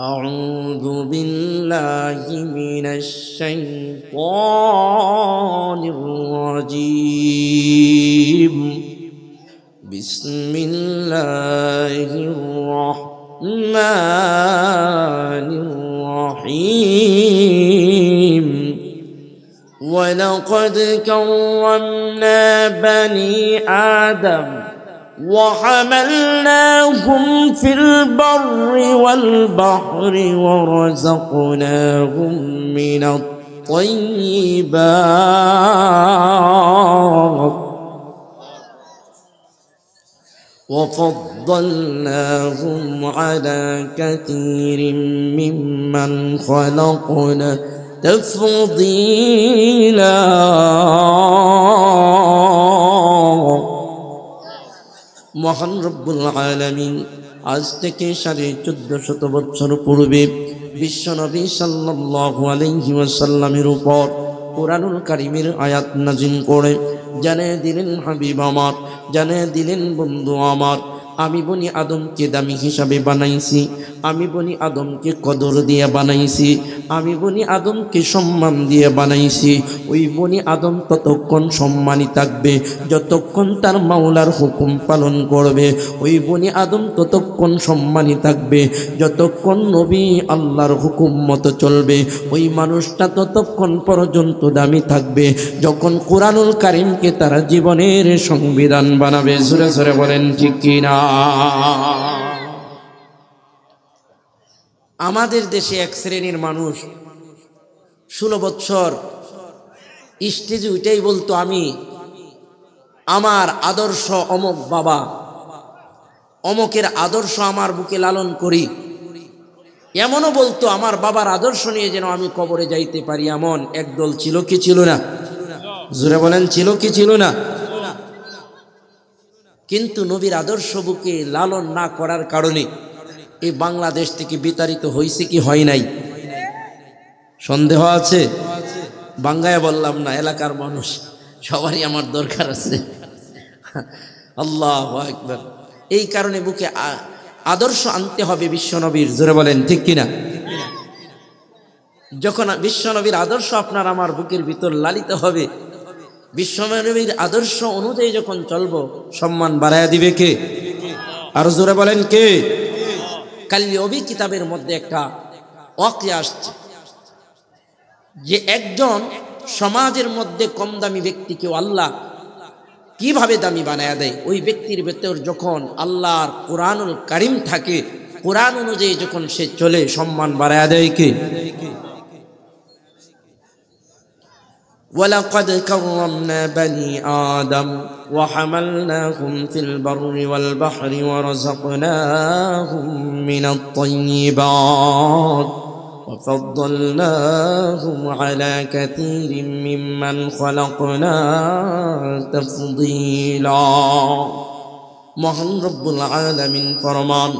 أعوذ بالله من الشيطان الرجيم بسم الله الرحمن الرحيم ولقد كرمنا بني آدم وحملناهم في البر والبحر ورزقناهم من الطيبات وفضلناهم على كثير ممن خلقنا تفضيلا মহান রব্বুল আলামিন আজ থেকে 1450 বছর পূর্বে বিশ্বনবী সাল্লাল্লাহু আলাইহি ওয়াসাল্লামের উপর কুরআনুল কারীমের আয়াত নাযিল করে জানিয়ে দিলেন, হাবিব আমার, জানিয়ে দিলেন, বন্ধু আমার, আমি বনি আদমকে দামি হিসাবে বানাইছি, আমি বনি আদমকে কদর দিয়ে বানাইছি, আমি বনি আদমকে সম্মান দিয়ে বানাইছি। ওই বনি আদম ততক্ষণ সম্মানী থাকবে যতক্ষণ তার মাওলার হুকুম পালন করবে। ওই বনি আদম ততক্ষণ সম্মানী থাকবে যতক্ষণ নবী আল্লাহর হুকুম মতো চলবে। ওই মানুষটা ততক্ষণ পর্যন্ত দামি থাকবে যখন কুরআনুল কারীমকে তারা জীবনের সংবিধান বানাবে। জোরে জোরে বলেন ঠিক কিনা? আমাদের দেশে এক শ্রেণীর মানুষ 16 বছর স্টেজে উঠেই বলতো, আমি আমার আদর্শ অমক বাবা, অমকের আদর্শ আমার বুকে লালন করি। এমনও বলতো, আমার বাবার আদর্শ নিয়ে যেন আমি কবরে যাইতে পারি। এমন একদল ছিল কি ছিল না? জোরে বলেন, ছিল কি ছিল না? কিন্তু নবীর আদর্শ বুকে লালন না করার কারণে এই বাংলাদেশ থেকে বিতাড়িত হয়েছে কি হয় নাই? সন্দেহ আছে? বাঙ্গায় বললাম না, এলাকার মানুষ সবারই আমার দরকার আছে। আল্লাহু আকবার। এই কারণে বুকে আদর্শ আনতে হবে বিশ্বনবীর। জোরে বলেন ঠিক কিনা? যখন বিশ্বনবীর আদর্শ আপনার আমার বুকের ভিতর লালিত হবে, বিশ্বনবীর আদর্শ অনুযায়ী যখন চলবো, সম্মান বাড়ায়া দিবে কে? আর জোরে বলেন কে? কালবি কিতাবের মধ্যে একটা ওয়াকিয়া আসছে যে একজন সমাজের মধ্যে কম দামি ব্যক্তিকে আল্লাহ কিভাবে দামি বানায়া দেয়। ওই ব্যক্তির ভেতর যখন আল্লাহর কুরআনুল কারীম থাকে, কুরআন অনুযায়ী যখন সে চলে, সম্মান বাড়ায়া দেয় কে? ولقد كرمنا بني آدم وحملناهم في البر والبحر ورزقناهم من الطيبات وفضلناهم على كثير ممن خلقنا تفضيلا। মহান রব্বুল আলামিন ফরমান,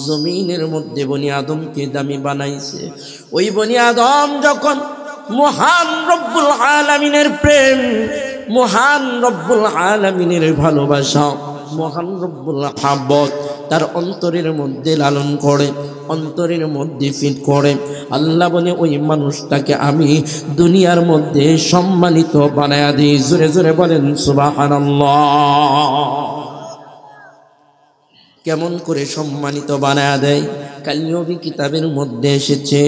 জমিনের মধ্যে বনি আদমকে দামি বানাইছে। ওই বনি আদম যখন মহান রব্বুল আলামিনের প্রেম, মহান রব্বুল আলামিনের ভালোবাসা, মহান রব্বুল মাহব্বত তার অন্তরের মধ্যে লালন করে, অন্তরের মধ্যে ফিট করে, আল্লাহ বলে ওই মানুষটাকে আমি দুনিয়ার মধ্যে সম্মানিত বানায়া দিই। জোরে জোরে বলেন সুবহানাল্লাহ। কেমন করে সম্মানিত বানায়া দেয়? কালবি কিতাবের মধ্যে এসেছে,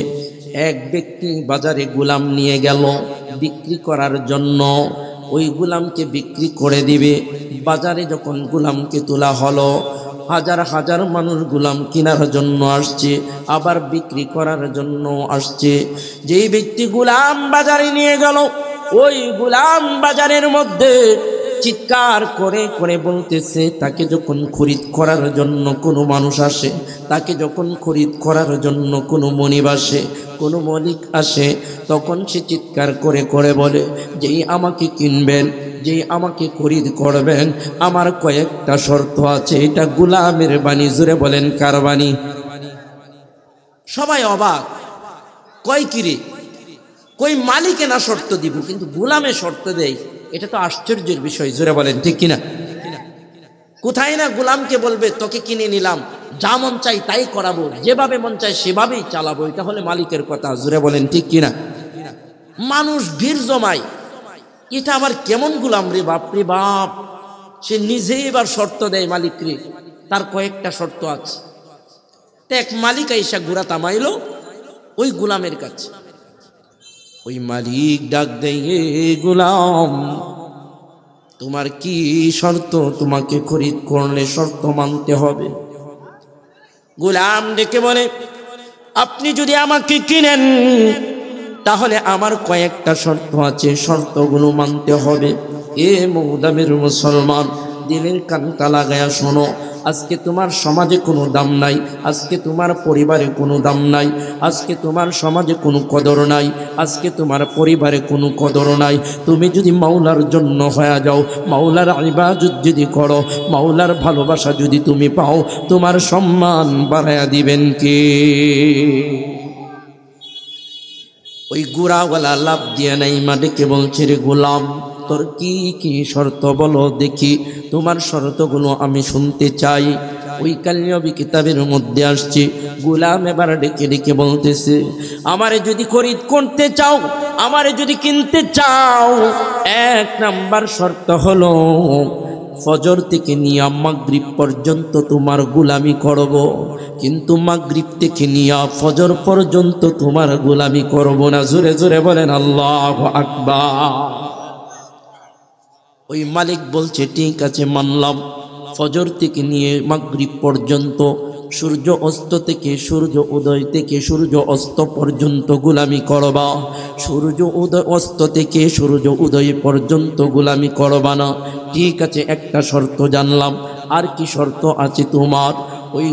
এক ব্যক্তি বাজারে গোলাম নিয়ে গেল বিক্রি করার জন্য। ওই গোলামকে বিক্রি করে দিবে। বাজারে যখন গোলামকে তোলা হলো, হাজার হাজার মানুষ গোলাম কেনার জন্য আসছে, আবার বিক্রি করার জন্য আসছে। যেই ব্যক্তি গোলাম বাজারে নিয়ে গেল, ওই গোলাম বাজারের মধ্যে চিৎকার করে করে বলতেছে, তাকে যখন খরিদ করার জন্য কোনো মানুষ আসে, তাকে যখন খরিদ করার জন্য কোনো মনিব আসে, কোনো মালিক আসে, তখন সে চিৎকার করে করে বলে, যেই আমাকে কিনবেন, যেই আমাকে খরিদ করবেন, আমার কয়েকটা শর্ত আছে। এটা গোলামের বাণী। জোরে বলেন কার বাণী? সবাই অবাক, কয় কিরে, কই মালিকে না শর্ত দিব, কিন্তু গোলামে শর্ত দেয়। এটা তো আশ্চর্যের বিষয়। জোরে বলেন ঠিক কিনা? কোথায় না গোলামকে বলবে তোকে কিনে নিলাম, যা মন চাই তাই করাবো, যেভাবে মন চাই সেভাবেই চালাবো। এটা হলে মালিকের কথা। জোরে বলেন ঠিক কিনা? মানুষ ভিড় জমায়, এটা আবার কেমন গোলাম রে বাপ রে বাপ। সে নিজেই এবার শর্ত দেয় মালিকরে, তার কয়েকটা শর্ত আছে। এক মালিক আইসা ঘোড়া থামাইলো ওই গোলামের কাছে। ওই মালিক ডাক দেয়, গোলাম তোমার কি শর্ত? তোমাকে খরিদ করলে শর্ত মানতে হবে। গোলাম ডেকে বলে, আপনি যদি আমাকে কিনেন তাহলে আমার কয়েকটা শর্ত আছে, শর্তগুলো মানতে হবে। এ মৌদামের মুসলমান, দিলের কানটা লাগায়া শোনো। আজকে তোমার সমাজে কোনো দাম নাই, আজকে তোমার পরিবারে কোনো দাম নাই, আজকে তোমার সমাজে কোনো কদর নাই, আজকে তোমার পরিবারে কোনো কদর নাই। তুমি যদি মাওলার জন্য হয়ে যাও, মাওলার ইবাদত যদি করো, মাওলার ভালোবাসা যদি তুমি পাও, তোমার সম্মান বাড়ায়া দিবেন কে? ওই গুড়াওয়ালা লাভ দিয়ে নাই মালিককে বলছে, রে গোলাম তোর কি কি শর্ত বলো দেখি, তোমার শর্তগুলো আমি শুনতে চাই। ওই কালিয়াবি কিতাবের মধ্যে আসছে, গোলাম এবার ডেকে ডেকে বলতেছে, আমারে যদি খরিদ করতে চাও, আমারে যদি কিনতে চাও, এক নাম্বার শর্ত হলো ফজর থেকে নিয়ে মাগরিব পর্যন্ত তোমার গোলামি করব, কিন্তু মাগরিব থেকে নিয়ে ফজর পর্যন্ত তোমার গোলামি করব না। জোরে জোরে বলেন আল্লাহু আকবার। ওই মালিক বলছে, ঠিক আছে মানলাম, ফজর থেকে নিয়ে মাগরিব পর্যন্ত, সূর্য অস্ত থেকে সূর্য উদয় থেকে সূর্য অস্ত পর্যন্ত গোলামি করবা, সূর্য উদয় অস্ত থেকে সূর্য উদয় পর্যন্ত গোলামি করবা না। ঠিক আছে, একটা শর্ত জানলাম, আর কি শর্ত আছে তোমার? ওই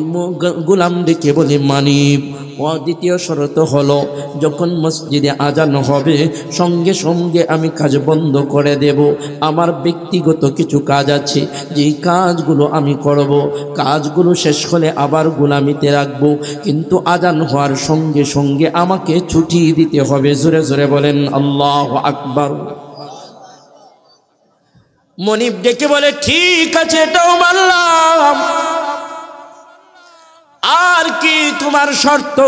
গোলাম ডেকে বলে, মানিব ও দ্বিতীয় শর্ত হলো, যখন মসজিদে আজান হবে সঙ্গে সঙ্গে আমি কাজ বন্ধ করে দেব। আমার ব্যক্তিগত কিছু কাজ আছে, যেই কাজগুলো আমি করব, কাজগুলো শেষ হলে আবার গোলামিতে রাখবো, কিন্তু আজান হওয়ার সঙ্গে সঙ্গে আমাকে ছুটি দিতে হবে। জোরে জোরে বলেন আল্লাহু আকবার। মনিব ডেকে বলে, ঠিক আছে এটাও মানলাম, আর কি তোমার শর্ত?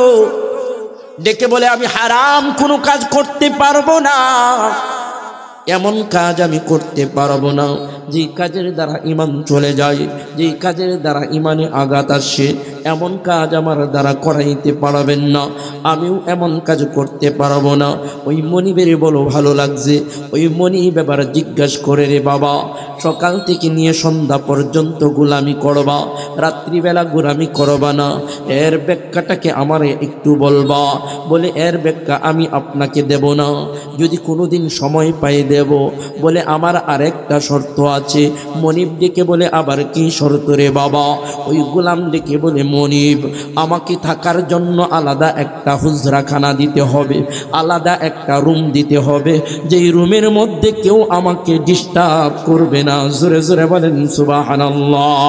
ডেকে বলে, আমি হারাম কোনো কাজ করতে পারবো না, এমন কাজ আমি করতে পারবো না যে কাজের দ্বারা ঈমান চলে যায়, যে কাজের দ্বারা ঈমানে আঘাত আসে, এমন কাজ আমার দ্বারা করাইতে পারবেন না, আমিও এমন কাজ করতে পারবো না। ওই মনিবের বলো ভালো লাগছে। ওই মনিব এবার জিজ্ঞাসা করে, রে বাবা সকাল থেকে নিয়ে সন্ধ্যা পর্যন্ত গোলামি করবা, রাত্রিবেলা গোলামি করবা না, এর ব্যাখ্যাটাকে আমার একটু বলবা? বলে, এর ব্যাখ্যা আমি আপনাকে দেব না, যদি কোনোদিন সময় পাই দেব। বলে, আমার আরেকটা শর্ত আছে। মনিব ডেকে বলে, আবার কি শর্ত রে বাবা? ওই গোলাম ডেকে বলে, মনিব আমাকে থাকার জন্য আলাদা একটা হুজরাখানা দিতে হবে, আলাদা একটা রুম দিতে হবে, যেই রুমের মধ্যে কেউ আমাকে ডিস্টার্ব করবে না। জোরে জোরে বলেন সুবহানাল্লাহ।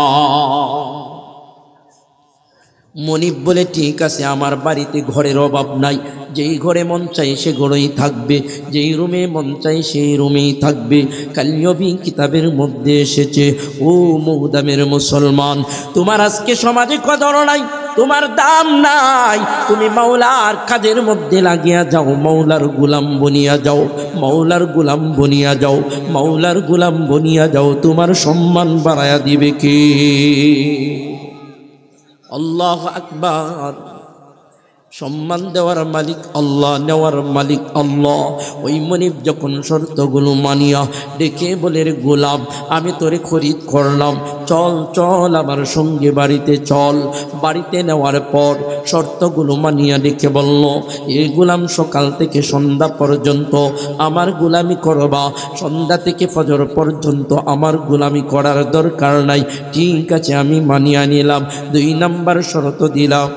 মনিব বলে, ঠিক আছে, আমার বাড়িতে ঘরের অভাব নাই, যেই ঘরে মন চাই সে ঘরেই থাকবে, যেই রুমে মন চাই সেই রুমেই থাকবে। কালিয়াবি কিতাবের মধ্যে এসেছে, ও মৌদামের মুসলমান, তোমার আজকে সমাজে কদর নাই, তোমার দাম নাই, তুমি মাওলার কাজের মধ্যে লাগিয়া যাও, মাওলার গোলাম বনিয়া যাও, মাওলার গোলাম বনিয়া যাও, মাওলার গোলাম বনিয়া যাও, তোমার সম্মান বাড়ায়া দিবে কে? আল্লাহু আকবার। সম্মান দেওয়ার মালিক আল্লাহ, নেওয়ার মালিক আল্লাহ। ওই মনিব যখন শর্তগুলো মানিয়া ডেকে বলে, রে গোলাম আমি তোরে খরিদ করলাম, চল চল আমার সঙ্গে বাড়িতে চল। বাড়িতে নেওয়ার পর শর্তগুলো মানিয়া ডেকে বলল, এই গোলাম সকাল থেকে সন্ধ্যা পর্যন্ত আমার গোলামি করবা, সন্ধ্যা থেকে ফজর পর্যন্ত আমার গোলামি করার দরকার নাই। ঠিক আছে, আমি মানিয়া নিলাম। 2 নাম্বার শর্ত দিলাম,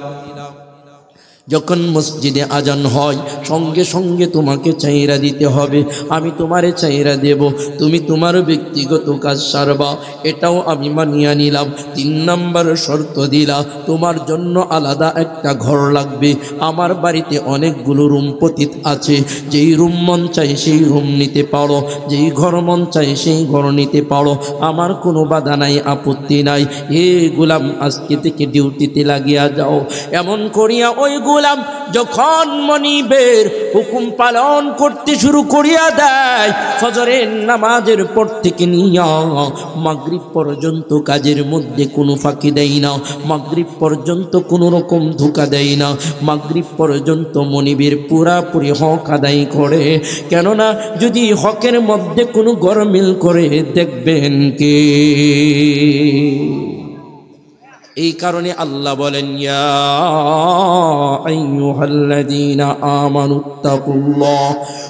যখন মসজিদে আজান হয় সঙ্গে সঙ্গে তোমাকে চাইরা দিতে হবে, আমি তোমারে চাইরা দেব, তুমি তোমার ব্যক্তিগত কাজ সারবা, এটাও আমি মানিয়ে নিলাম। 3 নাম্বার শর্ত দিলা, তোমার জন্য আলাদা একটা ঘর লাগবে। আমার বাড়িতে অনেকগুলো রুম পতিত আছে, যেই রুম মন চাই সেই রুম নিতে পারো, যেই ঘর মন চাই সেই ঘর নিতে পারো, আমার কোনো বাধা নাই, আপত্তি নাই। এ গোলাম আজকে থেকে ডিউটিতে লাগিয়া যাও। এমন করিয়া ওই গোলাম যখন মনিবের হুকুম পালন করতে শুরু করিয়া দেয়, ফজরের নামাজের পর থেকে নিয়া মাগরিব পর্যন্ত কাজের মধ্যে কোনো ফাঁকি দেয় না, মাগরিব পর্যন্ত কোনো রকম ধোঁকা দেয় না, মাগরিব পর্যন্ত মনিবের পুরাপুরি হক আদায় করে। কেননা যদি হকের মধ্যে কোনো গরমিল করে দেখবেন কে। এই কারণে আল্লাহ বলেন, ইয়া আইয়ুহাল্লাযীনা আমানুত্তাকুল্লাহ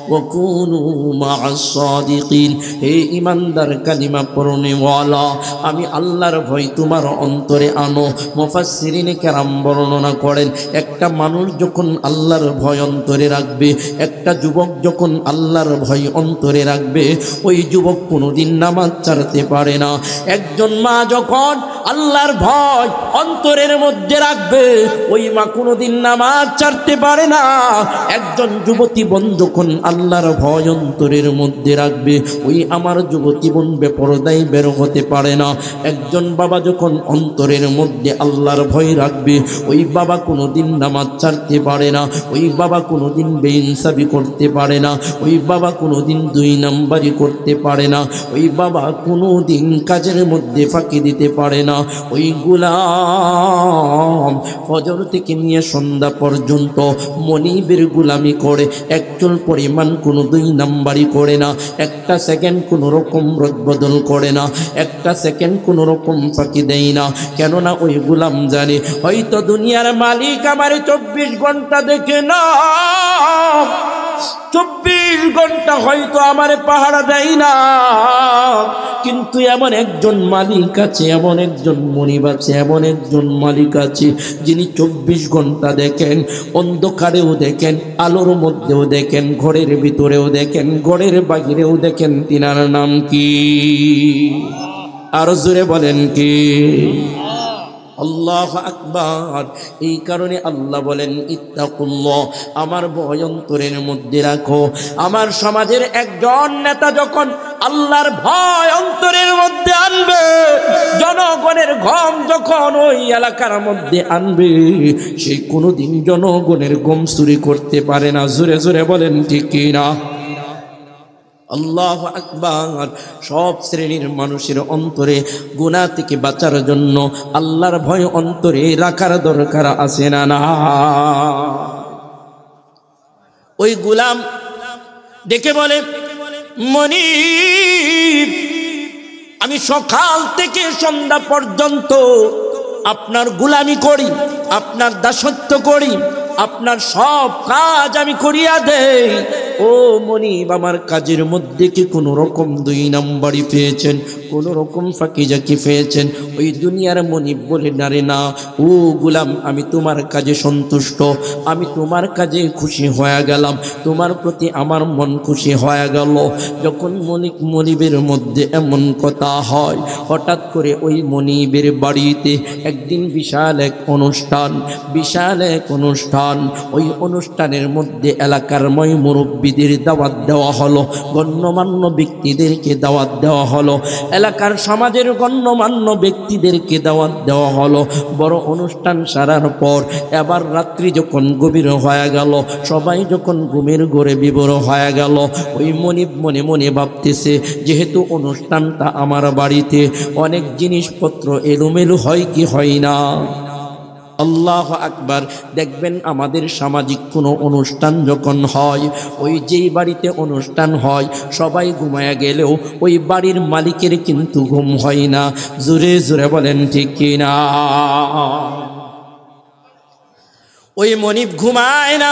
ওয়া কুনু মা'আস সাদিকিন। হে ঈমানদার কালিমা পড়নেওয়ালা, আমি আল্লাহর ভয় তোমার অন্তরে আনো। মুফাসসিরিনে কেরাম বর্ণনা করেন, একটা মানুষ যখন আল্লাহর ভয় অন্তরে রাখবে, একটা যুবক যখন আল্লাহর ভয় অন্তরে রাখবে, ওই যুবক কোনোদিন নামাজ ছাড়তে পারে না। একজন মা যখন আল্লাহর ভয় অন্তরের মধ্যে রাখবে, ওই মা কোনোদিন নামাজ ছাড়তে পারে না। একজন যুবতী বোন যখন আল্লাহর ভয় অন্তরের মধ্যে রাখবে, ওই আমার যুবতী বোন বেপরদায় বের হতে পারে না। একজন বাবা যখন অন্তরের মধ্যে আল্লাহর ভয় রাখবে, ওই বাবা কোনোদিন নামাজ ছাড়তে পারে না, ওই বাবা কোনোদিন বেইনসাফি করতে পারে না, ওই বাবা কোনোদিন 2 নাম্বারি করতে পারে না, ওই বাবা কোনোদিন কাজের মধ্যে ফাঁকি দিতে পারে না। ওই গোলাম ফজর থেকে নিয়ে সন্ধ্যা পর্যন্ত মনিবের গোলামি করে, একচুল পরিমাণ কোনো 2 নাম্বারি করে না, একটা সেকেন্ড কোনো রকম রদবদল করে না, একটা সেকেন্ড কোনো রকম ফাঁকি দেয় না। কেননা ওই গোলাম জানে হয়তো দুনিয়ার মালিক আমার 24 ঘন্টা দেখে না, 24 ঘন্টা হয়তো আমার পাহারা দেয় না, কিন্তু এমন একজন মালিক আছে, এমন একজন মনিব আছে, এমন একজন মালিক আছে যিনি 24 ঘন্টা দেখেন, অন্ধকারেও দেখেন, আলোর মধ্যেও দেখেন, ঘরের ভিতরেও দেখেন, ঘরের বাহিরেও দেখেন। তিনার নাম কি? আরো জোরে বলেন কি? আল্লাহু আকবার। এই কারণে আল্লাহ বলেন, ইত্তাকুল্লাহ, আমার ভয় অন্তরের মধ্যে রাখো। আমার সমাজের একজন নেতা যখন আল্লাহর ভয় অন্তরের মধ্যে আনবে, জনগণের ঘম যখন ওই এলাকার মধ্যে আনবে, সে কোনোদিন জনগণের গম চুরি করতে পারে না। জোরে জোরে বলেন ঠিক কি না? আল্লাহু আকবার। সব শ্রেণীর মানুষের অন্তরে গুনাহ থেকে বাঁচার জন্য আল্লাহর ভয় অন্তরে রাখার দরকার আছে না? না। ওই গোলাম ডেকে বলে, মনিব, আমি সকাল থেকে সন্ধ্যা পর্যন্ত আপনার গোলামি করি, আপনার দাসত্ব করি, আপনার সব কাজ আমি করিয়া দেই। ও মনিব, আমার কাজের মধ্যে কি কোনো রকম 2 নাম্বারি পেয়েছেন, কোনো রকম ফাঁকিজাকি পেয়েছেন? ওই দুনিয়ার মনিব বলে, না রে না, ও গোলাম, আমি তোমার কাজে সন্তুষ্ট, আমি তোমার কাজে খুশি হয়ে গেলাম, তোমার প্রতি আমার মন খুশি হয়ে গেল। যখন মনিবের মধ্যে এমন কথা হয়, হঠাৎ করে ওই মনিবের বাড়িতে একদিন বিশাল এক অনুষ্ঠান, বিশাল এক অনুষ্ঠান। ওই অনুষ্ঠানের মধ্যে এলাকার মুরব্বিদের দাওয়াত দেওয়া হলো, গণ্যমান্য ব্যক্তিদেরকে দাওয়াত দেওয়া হলো, এলাকার সমাজের গণ্যমান্য ব্যক্তিদেরকে দাওয়াত দেওয়া হলো। বড় অনুষ্ঠান সারার পর এবার রাত্রি যখন গভীর হয়ে গেল, সবাই যখন ঘুমের ঘোরে বিভোর হয়ে গেল, ওই মনিব মনে মনে ভাবতেছে, যেহেতু অনুষ্ঠানটা আমার বাড়িতে, অনেক জিনিসপত্র এলোমেলো হয় কি হয় না? আল্লাহু আকবার। দেখবেন আমাদের সামাজিক কোনো অনুষ্ঠান যখন হয়, ওই যেই বাড়িতে অনুষ্ঠান হয় সবাই ঘুমায়া গেলেও ওই বাড়ির মালিকের কিন্তু ঘুম হয় না। জোরে জোরে বলেন ঠিক কিনা? ওই মনিব ঘুমায় না,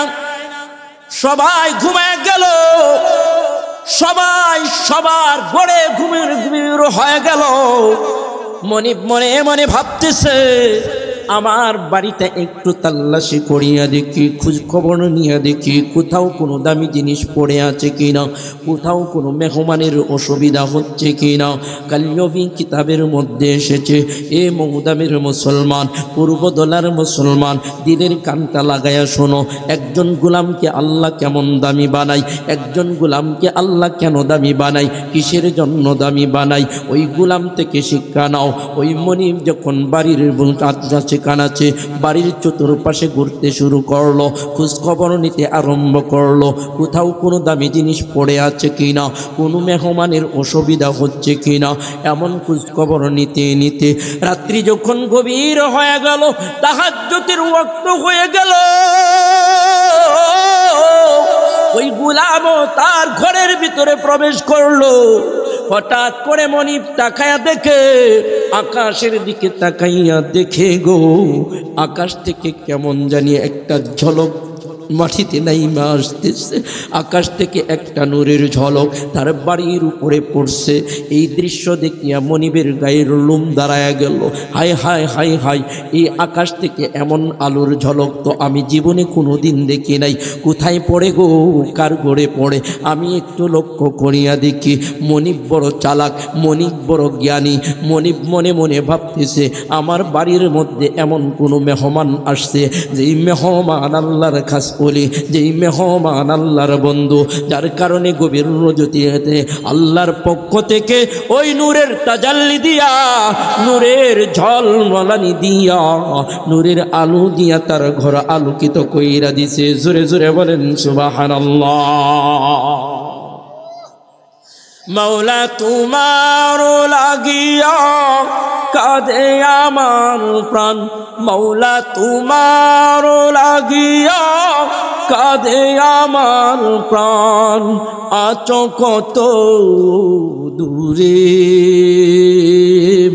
সবাই ঘুমায় গেল, সবাই সবার ঘরে ঘুমের ঘুমের হয়ে গেল। মনিব মনে মনে ভাবতেছে, আমার বাড়িটা একটু তাল্লাশি করিয়া দেখি, খোঁজ খবর নিয়ে দেখি কোথাও কোনো দামি জিনিস পড়ে আছে কিনা, কোথাও কোনো মেহমানের অসুবিধা হচ্ছে কিনা। কাল্যবী কিতাবের মধ্যে এসেছে, এ মৌদামের মুসলমান, পূর্বদলার মুসলমান, দিলের কানটা লাগায়া শোনো, একজন গোলামকে আল্লাহ কেমন দামি বানায়, একজন গোলামকে আল্লাহ কেন দামি বানায়, কিসের জন্য দামি বানায়, ওই গোলাম থেকে শিক্ষা নাও। ওই মনিব যখন বাড়ির কাছে কানাচে বাড়ির চতুর্পাশে ঘুরতে শুরু করলো, খোঁজখবর নিতে আরম্ভ করলো কোথাও কোনো দামি জিনিস পড়ে আছে কিনা, কোনো মেহমানের অসুবিধা হচ্ছে কিনা। এমন খোঁজখবর নিতে নিতে রাত্রি যখন গভীর হয়ে গেল, তাহাজ্জুদের ওয়াক্ত হয়ে গেল, ওই গোলামও তার ঘরের ভিতরে প্রবেশ করলো। হঠাৎ করে মনিব তাকায়া দেখে, আকাশের দিকে তাকাইয়া দেখে গো, আকাশ থেকে কেমন জানি একটা ঝলক মাটিতে নাইমা আসতেছে, আকাশ থেকে একটা নূরের ঝলক তার বাড়ির উপরে পড়ছে। এই দৃশ্য দেখিয়া মনিবের গায়ের লোম দাঁড়ায়া গেল। হায় হায় হায় হায়, এই আকাশ থেকে এমন আলোর ঝলক তো আমি জীবনে কোনো দিন দেখি নাই। কোথায় পড়ে গো, কার ঘরে পড়ে? আমি একটু লক্ষ্য করিয়া দেখি, মনিব বড় চালাক, মনিব বড় জ্ঞানী। মনিব মনে মনে ভাবতেছে, আমার বাড়ির মধ্যে এমন কোনো মেহমান আসছে, যেই মেহমান আল্লাহর খাস বলি, যেই মেহমান আল্লাহর বন্ধু, যার কারণে গভীর রজনীতে আল্লাহর পক্ষ থেকে ওই নূরের তাজাল্লি দিয়া, নূরের ঝলমলানি দিয়া, নূরের আলো দিয়া তার ঘর আলোকিত কইরা দিছে। জোরে জোরে বলেন সুবহানাল্লাহ। মৌলা তোমার লাগিয়া কাঁদে আমার প্রাণ, মৌলা তোমার লাগিয়া কাঁদে আমার প্রাণ, আছো কত দূরে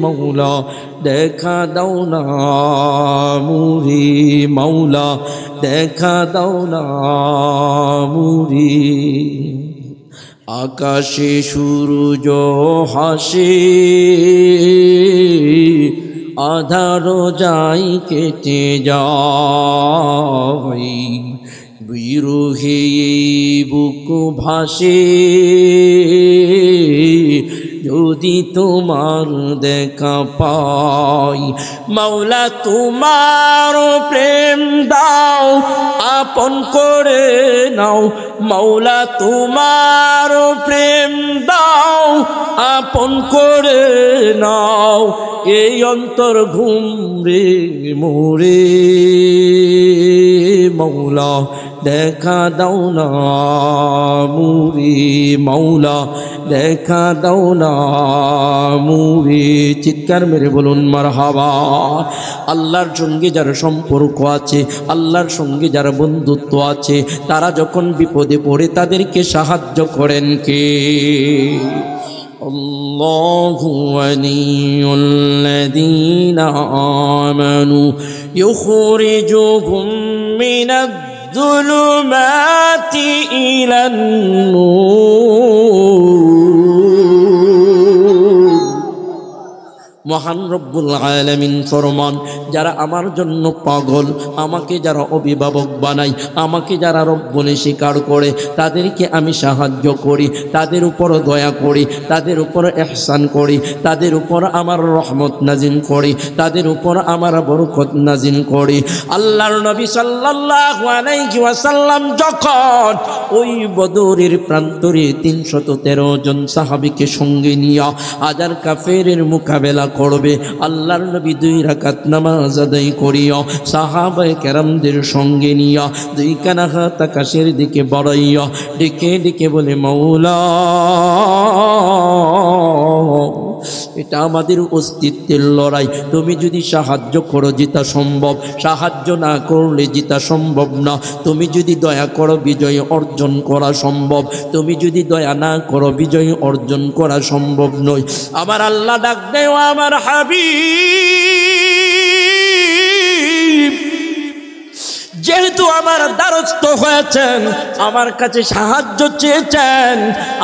মৌলা দেখা দাও না মুরি, মৌলা দেখা দাও না মুরি। আকাশে সূর্য হাসে, আধার যাই কেটে যায়, বিরহে বুক ভাসে, যদি তোমার দেখা পাই। মাওলা তোমার প্রেম দাও, আপন করে নাও, মাওলা তোমার প্রেম দাও, আপন করে নাও। এই অন্তর ঘুমরে মোরে মাওলা দেখা দাও না মুরি, মাওলা দেখা দাও না মুরি। চিৎকার মেরে বলুন মারহাবা। আল্লাহর সঙ্গে যার সম্পর্ক আছে, আল্লাহর সঙ্গে যার বন্ধুত্ব আছে, তারা যখন বিপদে পড়ে তাদেরকে সাহায্য করেন কে? আল্লাহু ওয়ালিয়ুল্লাযীনা আমানু ইউখরিজুহুম মিনাজ-যুলুমাতি ইলান-নূর। মহান রব্বুল আলামিন ফরমান, যারা আমার জন্য পাগল, আমাকে যারা অভিভাবক বানায়, আমাকে যারা রব বলে স্বীকার করে, তাদেরকে আমি সাহায্য করি, তাদের উপর দয়া করি, তাদের উপর ইহসান করি, তাদের উপর আমার রহমত নাজিল করি, তাদের উপর আমার বরকত নাজিল করি। আল্লাহর নবী সাল্লাল্লাহু আলাইহি ওয়াসাল্লাম যখন ওই বদরের প্রান্তরে ৩১৩ জন সাহাবীকে সঙ্গে নিয়ে হাজার কাফেরের মোকাবেলা করবে, আল্লাহর নবী 2 রাকাত নামাজ আদায় করিয়া সাহাবায়ে কেরামদের সঙ্গে নিয়া 2 কানা হাত আকাশের দিকে বাড়াইয়া ডেকে ডেকে বলে, মাওলা এটা আমাদের অস্তিত্বের লড়াই, তুমি যদি সাহায্য করো জিতা সম্ভব, সাহায্য না করলে জিতা সম্ভব না। তুমি যদি দয়া করো বিজয় অর্জন করা সম্ভব, তুমি যদি দয়া না করো বিজয় অর্জন করা সম্ভব নয়। আমার আল্লাহ ডাক দেও, আমার হাবিব যেহেতু আমার দ্বারস্থ হয়েছেন, আমার কাছে সাহায্য চেয়েছেন,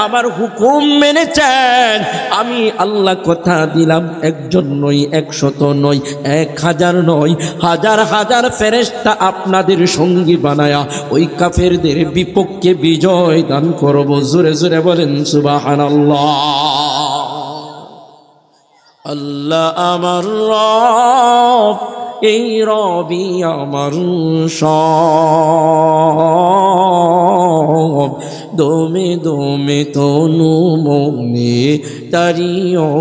আমার হুকুম মেনেছেন, আমি আল্লাহ কথা দিলাম একজন নয়, 100 নয়, 1000 নয়, হাজার হাজার ফেরেশতা আপনাদের সঙ্গী বানায়া ওই কাফেরদের বিপক্ষে বিজয় দান করব। জোরে জোরে বলেন সুবহানাল্লাহ। আল্লাহ আমার রব, এই রবি আমার সব, দমে দমে তনু মনে তারি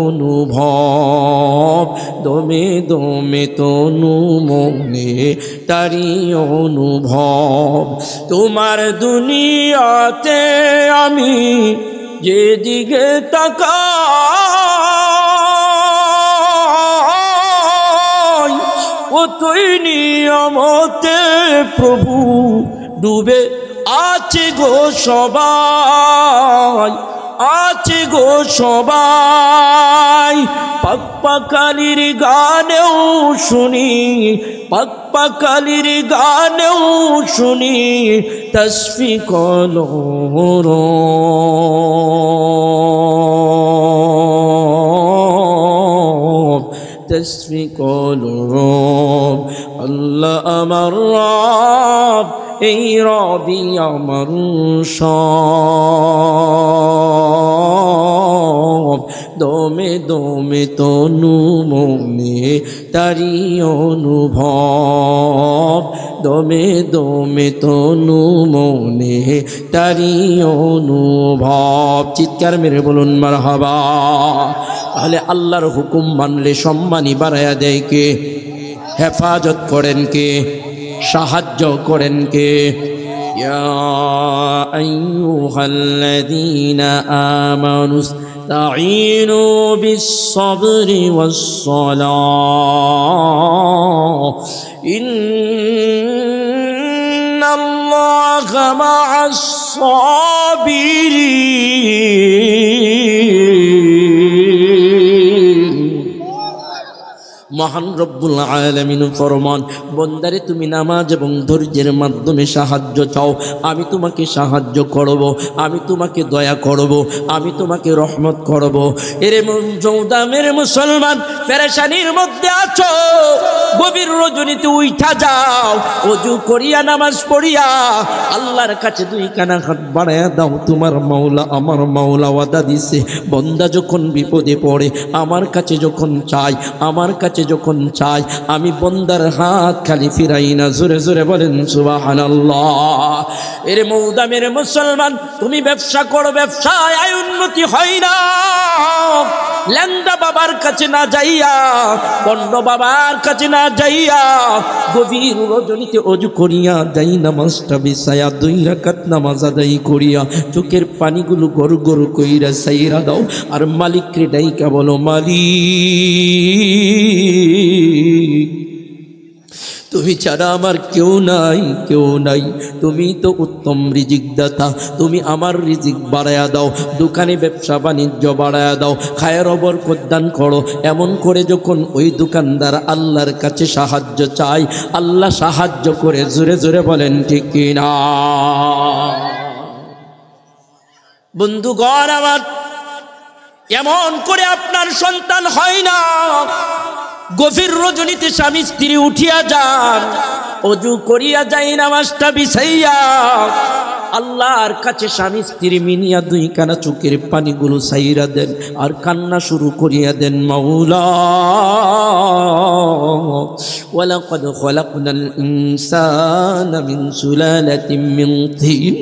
অনুভব, দমে দমে তনু মনে তারি অনুভব। তোমার দুনিয়াতে আমি যেদিকে তাকাই, ওই নিয়ামতে প্রভু ডুবে আছে গো সবাই, আছে গো সবাই। পাকপাকালির গানেও শুনি, পাকপাকালির গানেও শুনি তসফি কলর, তসফি কলর। আল্লাহ আমার রব, এই রবি আমার সব, দমে দমে তনু মনে তারি অনুভব, দমে দমে তনু মনে তারি অনুভব। চিৎকার মেরে বলুন মারহাবা। তাহলে আল্লাহর হুকুম মানলে সম্মানী বাড়ায়া দেয় কে? হেফাজত করেন কে? সাহায্য করেন কে? ইয়া আইয়ুহাল্লাযীনা আমানু ইসতাঈনু বিস-সাবরি ওয়াস-সালাহ, ইন্নাল্লাহা মা'আস-সাবিরিন। মহান রব্বুল আলামিন ফরমান, বন্দারে তুমি নামাজ এবং ধৈর্যের মাধ্যমে সাহায্য চাও, আমি তোমাকে সাহায্য করব, আমি তোমাকে দয়া করব, আমি তোমাকে রহমত করব। এরে জৌদামের মুসলমান, পেরেশানির মধ্যে আছো, গভীর রজনীতে উঠা যাও, ওযু করিয়া নামাজ পড়িয়া আল্লাহর কাছে 2 কানা হাত বাড়ায়া দাও। তোমার মাওলা, আমার মাওলা ওয়াদা দিছে, বন্দা যখন বিপদে পড়ে আমার কাছে যখন চায়, আমার কাছে যখন চাই, আমি বন্দার হাত খালি ফিরাই না। জোরে জোরে বলেন সুবহানাল্লাহ। এরে মৌদামের মুসলমান, তুমি ব্যবসা করো, ব্যবসায় আয় উন্নতি হয় না, ল্যাংদা বাবার কাছে না যাইয়া, পণ্ড বাবার কাছে না যাইয়া, গভীর রজনীতে ওযু করিয়া যাই নামাজটা বিছায়া 2 রাকাত নামাজ আদায় করিয়া চোখের পানিগুলো গড় গড় কইরা সাইরা দাও, আর মালিককে ডাইকা বলো, মালিক তুমি ছাড়া আমার কেউ নাই, কেউ নাই, তুমি তো উত্তম রিজিক দাতা, তুমি আমার রিজিক বাড়ায়া দাও, দোকানে ব্যবসা বাণিজ্য বাড়ায়া দাও, খায়ের বরকত দান করো। এমন করে যখন ওই দোকানদার আল্লাহর কাছে সাহায্য চাই, আল্লাহ সাহায্য করে। জোরে জোরে বলেন ঠিক কিনা? বন্ধুগণ আমার, এমন করে আপনার সন্তান হয় না। গভীর রজনীতে স্বামী স্ত্রী উঠিয়া যান, ওযু করিয়া যাই নামাজটা বিছাইয়া আল্লাহর কাছে স্বামী স্ত্রী মিনিয়া 2 কানা চোখের পানিগুলো সাইরা দেন, আর কান্না শুরু করিয়া দেন, মাওলা ওয়ালাকাদ খালাকনাল ইনসানা মিন সুলালাতিন মিন তিন।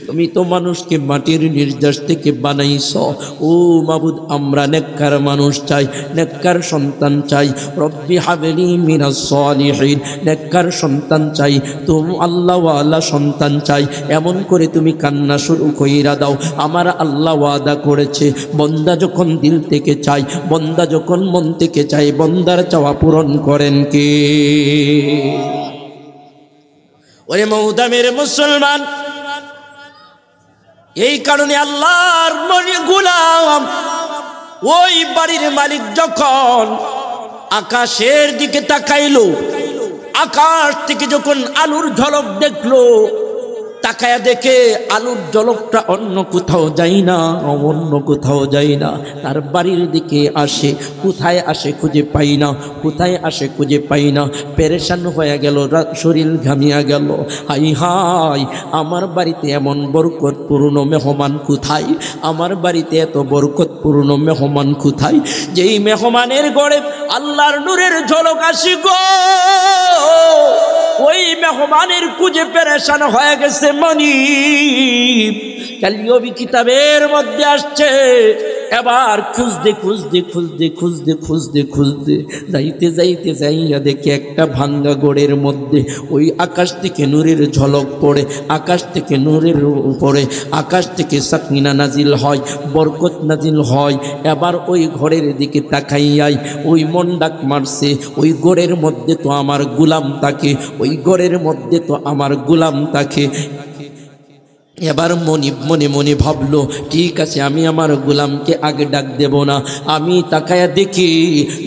তুমি তো মানুষকে মাটির নির্যাস থেকে বানাইছো। ও মাবুদ, আমরা নেককার মানুষ চাই, নেককার সন্তান চাই। রব্বি হাবলি মিনাস সালিহিন, নেককার সন্তান চাই, তুমি আল্লাহ ওয়ালা সন্তান চাই। এমন করে তুমি কান্না শুরু কইরা দাও। আমার আল্লাহ ওয়াদা করেছে, বন্দা যখন দিল থেকে চাই, বন্দা যখন মন থেকে চাই, বন্দার চাওয়া পূরণ করেন কে? ওরে মৌদামের মুসলমান, এই কারণে আল্লাহর গোলাম, ওই বাড়ির মালিক যখন আকাশের দিকে তাকাইল, আকাশ থেকে যখন আলোর ঝলক দেখলো, তাকায়া দেখে আলোর ঝলকটা অন্য কোথাও যায় না, অন্য কোথাও যায় না, তার বাড়ির দিকে আসে। কোথায় আসে খুঁজে পাই না, কোথায় আসে খুঁজে পাই না। পেরেশান হয়ে গেল, শরীর ঘামিয়া গেল। হাই হাই, আমার বাড়িতে এমন বরকতপূর্ণ মেহমান কোথায়? আমার বাড়িতে এত বরকতপূর্ণ মেহমান কোথায়? যেই মেহমানের ঘরে আল্লাহর নূরের ঝলক আসি গো, ওই মেহমানের খুঁজে পেরেশান হয়ে গেছে মনিব। কালিয়বি কিতাবের মধ্যে আসছে, এবার খুঁজতে খুঁজতে খুঁজতে খুঁজতে খুঁজতে খুঁজতে যাইতে যাইতে যাইয়া দেখে একটা ভাঙ্গা গোড়ের মধ্যে ওই আকাশ থেকে নূরের ঝলক পড়ে, আকাশ থেকে নূরের উপরে আকাশ থেকে সাকিনা নাজিল হয়, বরকত নাজিল হয়। এবার ওই ঘরের দিকে তাকাইয়াই ওই মন ডাক মারছে, ওই ঘরের মধ্যে তো আমার গোলাম থাকে, ওই ঘরের মধ্যে তো আমার গোলাম থাকে। এবার মনিব মনে মনে ভাবলো, ঠিক আছে, আমি আমার গোলামকে আগে ডাক দেব না। আমি তাকায়া দেখি,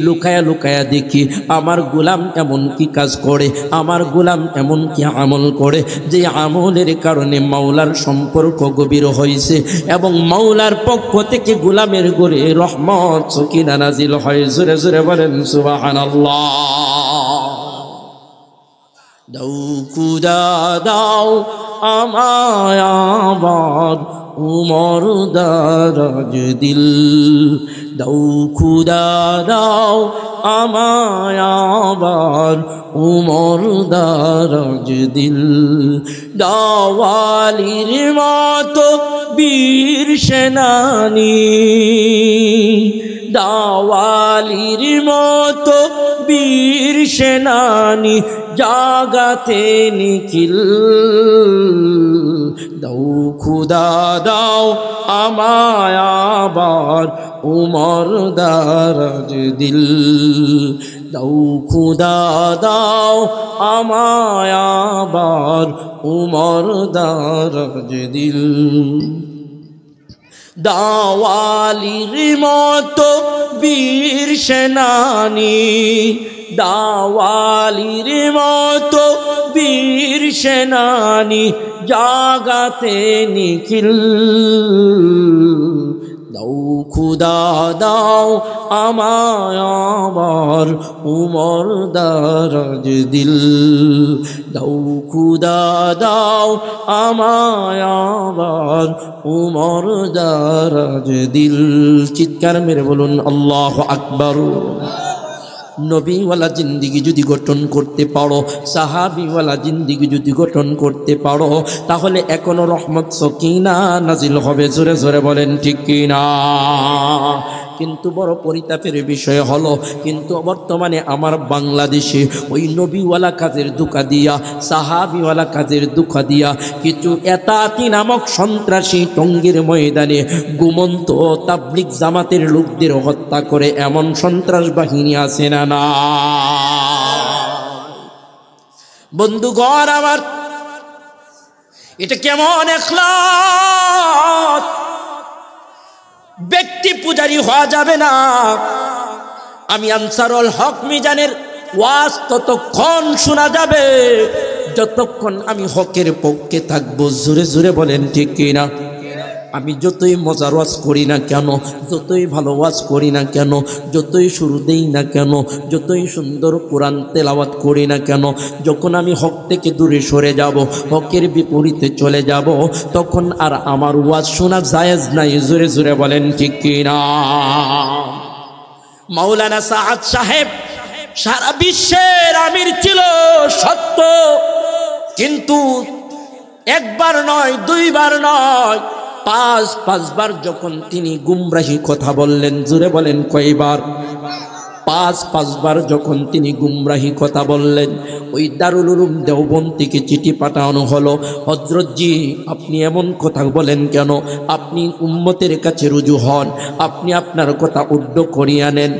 লুকায়া লুকায়া দেখি আমার গোলাম এমন কি কাজ করে, আমার গোলাম এমন কি আমল করে, যে আমলের কারণে মাওলার সম্পর্ক গভীর হয়েছে এবং মাওলার পক্ষ থেকে গোলামের ঘরে রহমত সকিনা নাজিল হয়। জোরে জোরে বলেন সুবহানাল্লাহ। দাও খুদা দাও আমায় আবার উমর দারাজ দিল, দাও খুদা দাও আমায় আবার উমর দারাজ দিল। দাওয়ালির মতো বীর সেনানী, দাওয়ালির মতো বীর সেনানী জাগাতে নিখিল, দাও খুদা দাও আমায় আবার উমর দারাজ দিল, দাও খুদা দাও আমায় আবার উমর দারাজ দিল। দাওয়ালির মতো বীর সেনানী, দাওয়ালির মতো বীর সেনানী জাগাতে নিখিল, দাও খুদা দাও আমায় আবার উমর দারাজ দিল, দাও খুদা দাও আমায় আবার উমর দারাজ দিল। চিৎকার মেরে বলুন আল্লাহু আকবার। নবীওয়ালা জিন্দিগি যদি গঠন করতে পারো, সাহাবিওয়ালা জিন্দিগি যদি গঠন করতে পারো, তাহলে এখনো রহমত সকিনা নাজিল হবে। জোরে জোরে বলেন ঠিক কিনা? কিন্তু বড় পরিতাপের বিষয় হলো, কিন্তু বর্তমানে আমার বাংলাদেশে ওই নবীওয়ালা কাজের দুঃখা দিয়া, সাহাবিওয়ালা কাজের দুঃখা দিয়া কিছু এতাতি নামক সন্ত্রাসী টঙ্গীর ময়দানে ঘুমন্ত তাবলিগ জামাতের লোকদের হত্যা করে এমন সন্ত্রাস বাহিনী আছে না? না বন্ধুগণ আমার, এটা কেমন এখলাস! ব্যক্তি পূজারী হওয়া যাবে না। আমি আনসারুল হক মিজানের ওয়াজ ততক্ষণ শোনা যাবে যতক্ষণ আমি হকের পক্ষে থাকবো। জোরে জোরে বলেন ঠিক কিনা? আমি যতই মজার ওয়াজ করি না কেন, যতই ভালো ওয়াজ করি না কেন, যতই শুরু দেই না কেন, যতই সুন্দর কোরআন তেলাওয়াত করি না কেন, যখন আমি হক থেকে দূরে সরে যাব, হকের বিপরীতে চলে যাব, তখন আর আমার ওয়াজ শোনা জায়েজ নাই। জোরে জোরে বলেন ঠিক কিনা? মাওলানা সাআদ সাহেব সারা বিশ্বের আমির ছিল সত্য, কিন্তু একবার নয়, দুইবার নয়, পাঁচবার যখন তিনি গুমরাহি কথা বললেন। জোরে বলেন কয়বার? পাঁচবার যখন তিনি গুমরাহি কথা বললেন, ওই দারুল উলুম দেওবন্দ থেকে চিঠি পাঠানো হলো, হযরত জি আপনি এমন কথা বলেন কেন? আপনি উম্মতের কাছে রুজু হন, আপনি আপনার কথা উদ্ধ করিয়া নেন।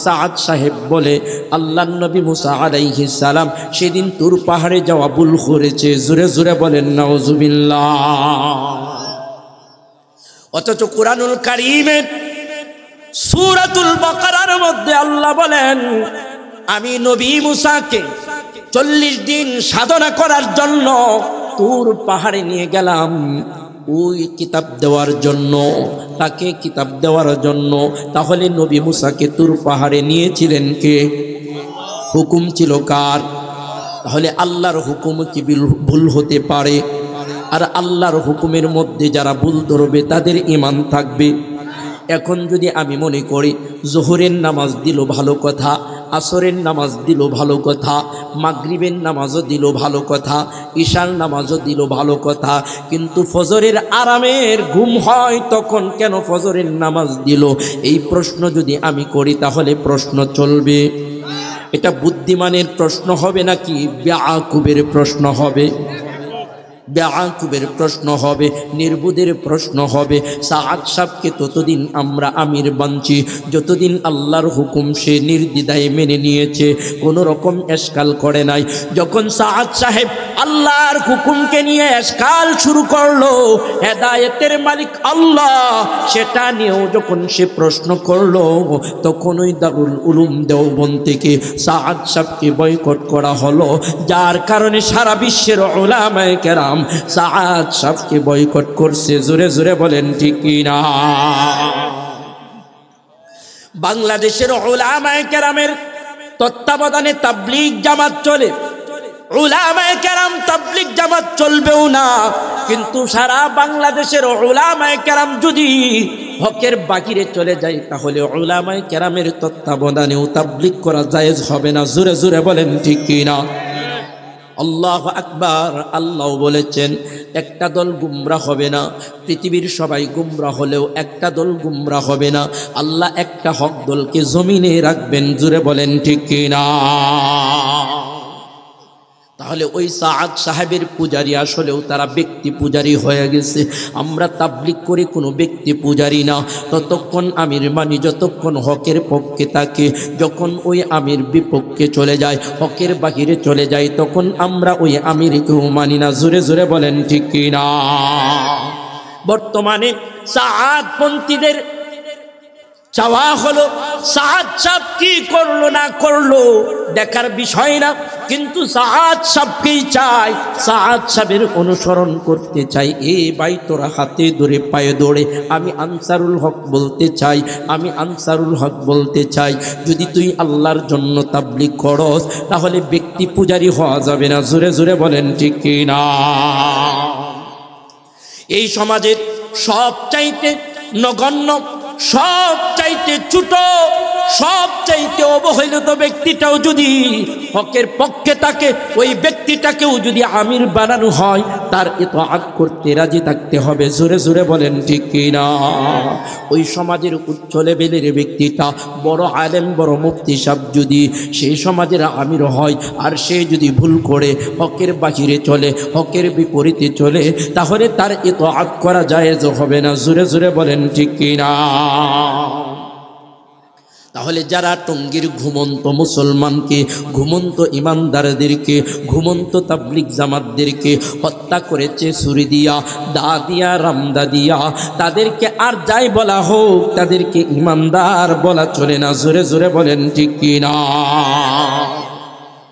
সাআদ সাহেব বলে, আল্লাহর নবী মুসা আলাইহিস সালাম সেদিন তুর পাহাড়ে যাওয়া ভুল করেছে। জোরে জোরে বলেন নাউজুবিল্লাহ। অথচ কুরআনুল কারীমের সূরাতুল বাকারার মধ্যে আল্লাহ বলেন, আমি নবী মুসাকে 40 দিন সাধনা করার জন্য তুর পাহাড়ে নিয়ে গেলাম ওই কিতাব দেওয়ার জন্য, তাকে কিতাব দেওয়ার জন্য। তাহলে নবী মুসাকে তুর পাহাড়ে নিয়েছিলেন কে? হুকুম ছিল কার? তাহলে আল্লাহর হুকুম কি ভুল হতে পারে? আর আল্লাহর হুকুমের মধ্যে যারা ভুল ধরবে তাদের ঈমান থাকবে। এখন যদি আমি মনে করি জোহরের নামাজ দিল ভালো কথা, আসরের নামাজ দিল ভালো কথা, মাগরিবের নামাজও দিল ভালো কথা, ঈশার নামাজও দিল ভালো কথা, কিন্তু ফজরের আরামের ঘুম হয় তখন কেন ফজরের নামাজ দিল? এই প্রশ্ন যদি আমি করি তাহলে প্রশ্ন চলবে। এটা বুদ্ধিমানের প্রশ্ন হবে নাকি বেয়াকুবের প্রশ্ন হবে? বেয়াকুবের প্রশ্ন হবে, নির্বুদের প্রশ্ন হবে। সাআদ সাহেবকে ততদিন আমরা আমির বানছি যতদিন আল্লাহর হুকুম সে নির্দ্বিধায় মেনে নিয়েছে, কোনো রকম এশকাল করে নাই। যখন সাআদ সাহেব আল্লাহর হুকুমকে নিয়ে এশকাল শুরু করলো, হেদায়েতের মালিক আল্লাহ সেটা নিয়েও যখন সে প্রশ্ন করলো, তখন ওই দারুল উলুম দেওবন্দ থেকে সাআদ সাহেবকে বয়কট করা হলো, যার কারণে সারা বিশ্বের উলামায়ে কেরাম সাআদ সাহেবকে বয়কট করছে। জোরে জোরে বলেন ঠিক কি না? বাংলাদেশের উলামায়ে কেরামের তত্ত্বাবধানে তাবলীগ জামাত চলে। উলামায়ে কেরাম তাবলীগ জামাত চলবেও না, কিন্তু সারা বাংলাদেশের উলামায়ে কেরাম যদি হকের বাহিরে চলে যায় তাহলে উলামায়ে কেরামের তত্ত্বাবধানেও তাবলীগ করা জায়েজ হবে না। জোরে জোরে বলেন ঠিক কি না? আল্লাহু আকবার। আল্লাহ বলেছেন একটা দল গুমরাহ হবে না, পৃথিবীর সবাই গুমরাহ হলেও একটা দল গুমরাহ হবে না। আল্লাহ একটা হক দলকে জমিনে রাখবেন। জোরে বলেন ঠিক কি না? তাহলে ওই সাআদ সাহেবের পূজারী আসলেও তারা ব্যক্তি পূজারী হয়ে গেছে। আমরা তাবলীগ করে কোনো ব্যক্তি পূজারী না। ততক্ষণ আমির মানি যতক্ষণ হকের পক্ষে থাকে, যখন ওই আমির বিপক্ষে চলে যায়, হকের বাহিরে চলে যায়, তখন আমরা ওই আমিরকেও মানি না। জোরে জোরে বলেন ঠিক কি না? বর্তমানে সাআদপন্থীদের চাওয়া হলো সাআদ সাহেব কি করলো না করলো দেখার বিষয় না, কিন্তু সাআদ সাহেবকেই চাই, সাআদ সাহেবের অনুসরণ করতে চাই। এ ভাই তোরা হাতে ধরে পায়ে ধরে আমি আনসারুল হক বলতে চাই, আমি আনসারুল হক বলতে চাই, যদি তুই আল্লাহর জন্য তাবলীগ করস তাহলে ব্যক্তি পূজারী হওয়া যাবে না। জোরে জোরে বলেন ঠিক কি না? এই সমাজের সব চাইতে নগণ্য, সব চাইতে ছোট, সব চাইতে অবহেলিত ব্যক্তিটাও যদি হকের পক্ষে থাকে, ওই ব্যক্তিটাকেও যদি আমির বানানো হয় তার ইতাআত করতে রাজি থাকতে হবে। জোরে জোরে বলেন ঠিক কি না? ওই সমাজের উচ্চ লেভেলের ব্যক্তিটা বড় আলেম, বড় মুফতি সাহেব যদি সেই সমাজের আমির হয় আর সে যদি ভুল করে হকের বাহিরে চলে, হকের বিপরীতে চলে, তাহলে তার ইতাআত করা জায়েজ হবে না। জোরে জোরে বলেন ঠিক কি না? তাহলে যারা টঙ্গীর ঘুমন্ত মুসলমানকে, ঘুমন্ত ইমানদারদেরকে, ঘুমন্ত তাবলীগ জামাতদেরকে হত্যা করেছে ছুরি দিয়া, দা দিয়া, রামদা দিয়া, তাদেরকে আর যাই বলা হোক তাদেরকে ইমানদার বলা চলে না। জোরে জোরে বলেন ঠিক কি না?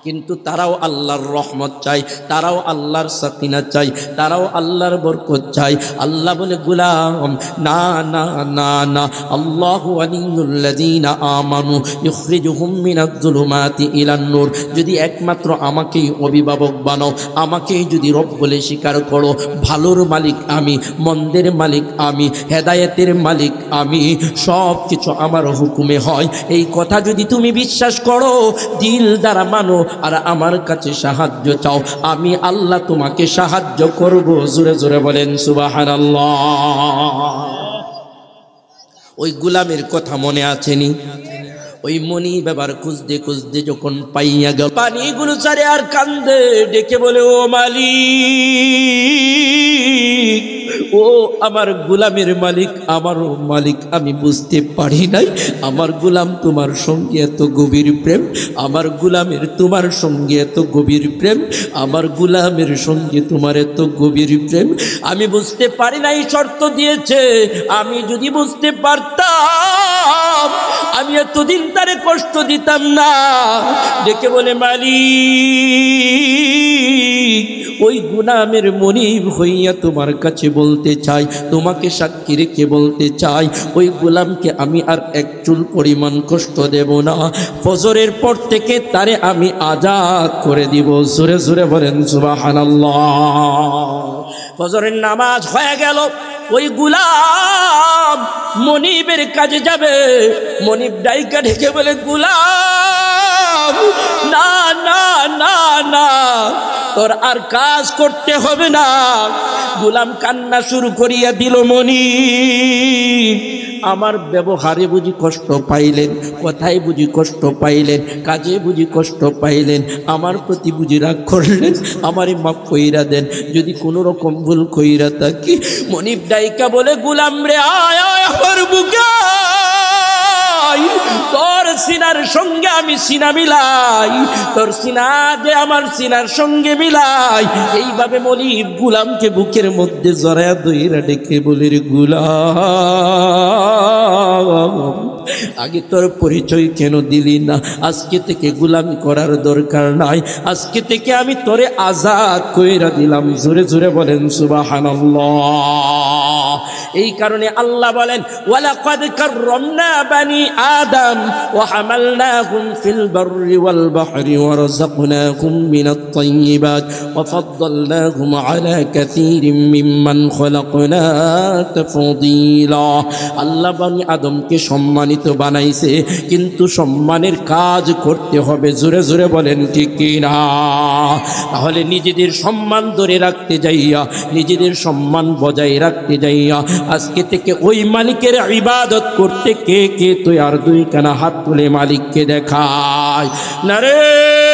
কিন্তু তারাও আল্লাহর রহমত চাই, তারাও আল্লাহর সাকিনা চাই, তারাও আল্লাহর বরকত চাই। আল্লাহ বলে গোলাম না না না না, আল্লাহু ওয়ালিয়ুল্লাযীনা আমানু ইখরিজুহুম মিনাজ যুলুমাতি ইলান নূর। যদি একমাত্র আমাকেই অভিভাবক বানাও, আমাকেই যদি রব বলে স্বীকার করো, ভালোর মালিক আমি, মন্দের মালিক আমি, হেদায়েতের মালিক আমি, সব কিছু আমার হুকুমে হয়, এই কথা যদি তুমি বিশ্বাস করো, দিল দ্বারা মানো আর আমার কাছে সাহায্য চাও, আমি আল্লাহ তোমাকে সাহায্য করব। জোরে জোরে বলেন সুবহানাল্লাহ। ওই গোলামের কথা মনে আছেনি? ওই মনি ব্যাপার খুঁজতে খুঁজতে যখন পাইয়া গেল, পানিগুলো চারে আর কান্দে, ডেকে বলে ও মালিক, ও আমার গোলামের মালিক, আমারও মালিক, আমি বুঝতে পারি নাই আমার গোলাম তোমার সঙ্গে এত গভীর প্রেম, আমার গোলামের তোমার সঙ্গে এত গভীর প্রেম, আমার গোলামের সঙ্গে তোমার এত গভীর প্রেম আমি বুঝতে পারি নাই। শর্ত দিয়েছে, আমি যদি বুঝতে পারতাম, আমি আমি এতদিন তারে কষ্ট দিতাম না। ডেকে বলে মালিক, ওই গুনামের মনিব হইয়া তোমার কাছে বলতে চাই, তোমাকে সাক্ষী রেখে বলতে চাই, ওই গোলামকে আমি আর এক চুল পরিমাণ কষ্ট দেব না। ফজরের পর থেকে তারে আমি আজাদ করে দিব। জোরে জোরে বলেন সুবহানাল্লাহ। ফজরের নামাজ হয়ে গেল, ওই গোলাম মনিবের কাজে যাবে। মনিব ডাইকা ঢেকে বলে, গোলাম না না না না, তোর আর কাজ করতে হবে না। গোলাম কান্না শুরু করিয়া দিল, মনিব আমার ব্যবহারে বুঝি কষ্ট পাইলেন, কথায় বুঝি কষ্ট পাইলেন, কাজে বুঝি কষ্ট পাইলেন, আমার প্রতি বুঝি রাগ করলেন, আমারে মাফ কইরা দেন যদি কোনো রকম ভুল কইরা থাকি। মনিব ডাইকা বলে, গোলাম রে আয় আয় আমার বুকে, তোর সিনার সঙ্গে আমি সিনা মিলাই, তোর সিনা যে আমার সিনার সঙ্গে মিলাই। এইভাবে মনিব গোলামকে বুকের মধ্যে জড়ায়া দইরা ডেকে বলে, রে গোলাম আগে তোর পরিচয় কেন দিলি না? আজকে থেকে গোলামি করার দরকার নাই, আজকে থেকে আমি তোরে আজাদ কইরা দিলাম। জোরে জোরে বলেন সুবহানাল্লাহ। এই কারণে আল্লাহ বলেন, ওয়ালাকাদ কাররামনা বানি আদম ওয়া হামালনাহুম ফিল বাররি ওয়াল বাহরি ওয়া রাযাকনাহুম মিনাত তাইয়্যিবাত ওয়া ফাদ্দালনাহুম আলা কাসীরিম মিম্মান খালাকনা তাফদীলা। আল্লাহ বানি আদমকে সম্মানিত বানাইছে, কিন্তু সম্মানের কাজ করতে হবে। জোরে জোরে বলেন ঠিক কিনা? তাহলে নিজেদের সম্মান ধরে রাখতে যাইয়া, নিজেদের সম্মান বজায় রাখতে যাইয়া আজকে থেকে ওই মালিকের ইবাদত করতে কে কে তৈয়ার? দুই কানা হাত তুলে মালিককে দেখায় না রে।